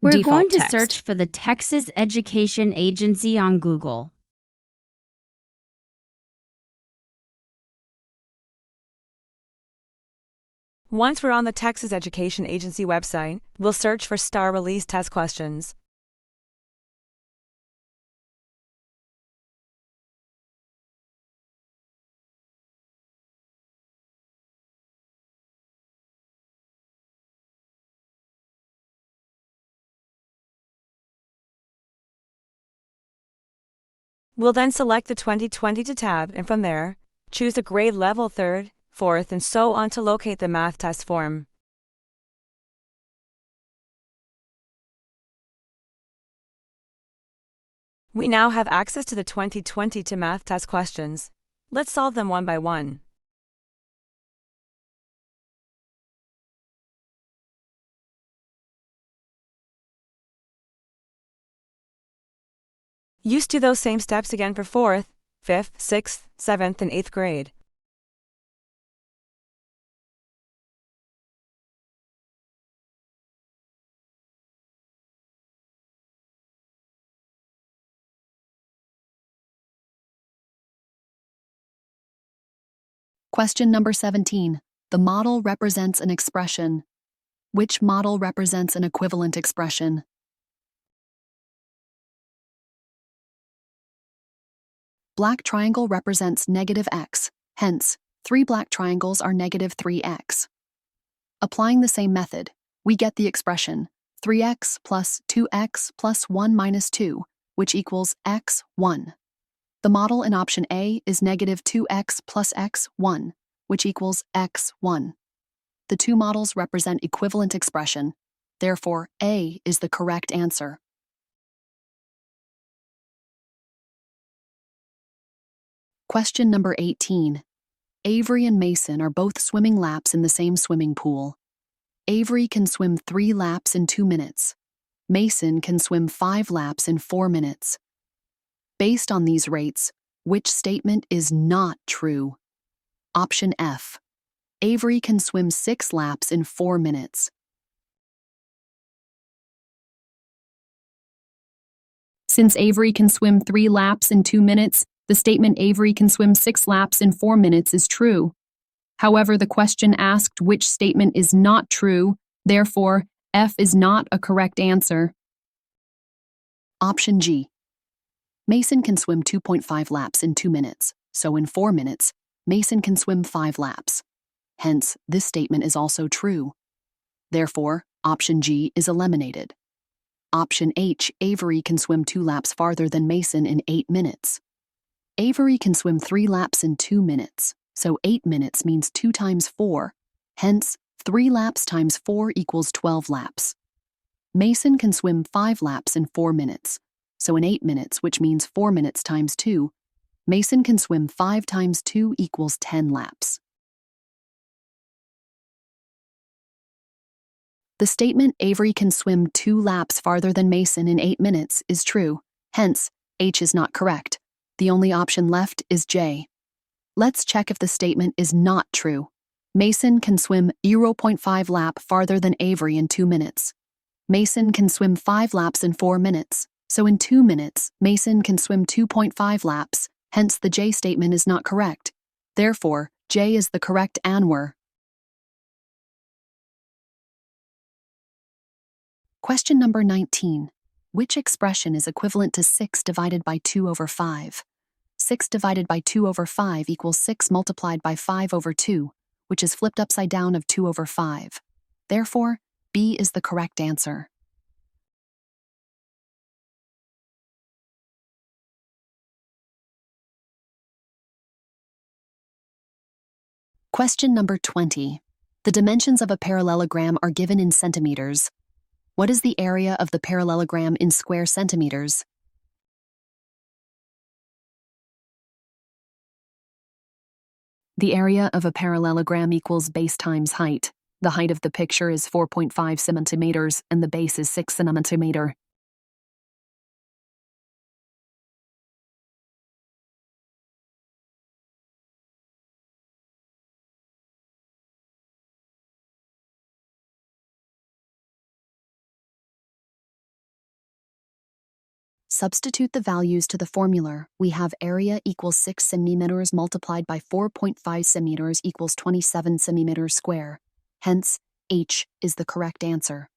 We're Default going to text. search for the Texas Education Agency on Google. Once we're on the Texas Education Agency website, we'll search for STAAR Release Test Questions. We'll then select the 2022 tab, and from there, choose the grade level 3rd, 4th, and so on to locate the math test form. We now have access to the 2022 math test questions. Let's solve them one by one. Use do those same steps again for 4th, 5th, 6th, 7th, and 8th grade. Question number 17. The model represents an expression. Which model represents an equivalent expression? Black triangle represents negative x, hence, 3 black triangles are negative 3x. Applying the same method, we get the expression 3x plus 2x plus 1 minus 2, which equals x1. The model in option A is negative 2x plus x1, which equals x1. The two models represent equivalent expression, therefore A is the correct answer. Question number 18. Avery and Mason are both swimming laps in the same swimming pool. Avery can swim 3 laps in 2 minutes. Mason can swim 5 laps in 4 minutes. Based on these rates, which statement is not true? Option F. Avery can swim 6 laps in 4 minutes. Since Avery can swim 3 laps in 2 minutes, the statement Avery can swim 6 laps in 4 minutes is true. However, the question asked which statement is not true, therefore, F is not a correct answer. Option G. Mason can swim 2.5 laps in 2 minutes, so in 4 minutes, Mason can swim 5 laps. Hence, this statement is also true. Therefore, option G is eliminated. Option H, Avery can swim 2 laps farther than Mason in 8 minutes. Avery can swim 3 laps in 2 minutes, so 8 minutes means 2 times 4. Hence, 3 laps times 4 equals 12 laps. Mason can swim 5 laps in 4 minutes, so in 8 minutes, which means 4 minutes times 2, Mason can swim 5 times 2 equals 10 laps. The statement Avery can swim 2 laps farther than Mason in 8 minutes is true. Hence, H is not correct. The only option left is J. Let's check if the statement is not true. Mason can swim 0.5 lap farther than Avery in 2 minutes. Mason can swim 5 laps in 4 minutes, so in 2 minutes, Mason can swim 2.5 laps, hence the J statement is not correct. Therefore, J is the correct answer. Question number 19. Which expression is equivalent to 6 divided by 2 over 5? 6 divided by 2 over 5 equals 6 multiplied by 5 over 2, which is flipped upside down of 2 over 5. Therefore, B is the correct answer. Question number 20. The dimensions of a parallelogram are given in centimeters. What is the area of the parallelogram in square centimeters? The area of a parallelogram equals base times height. The height of the picture is 4.5 centimeters and the base is 6 centimeters. Substitute the values to the formula. We have area equals 6 centimeters multiplied by 4.5 centimeters equals 27 centimeters square. Hence, H is the correct answer.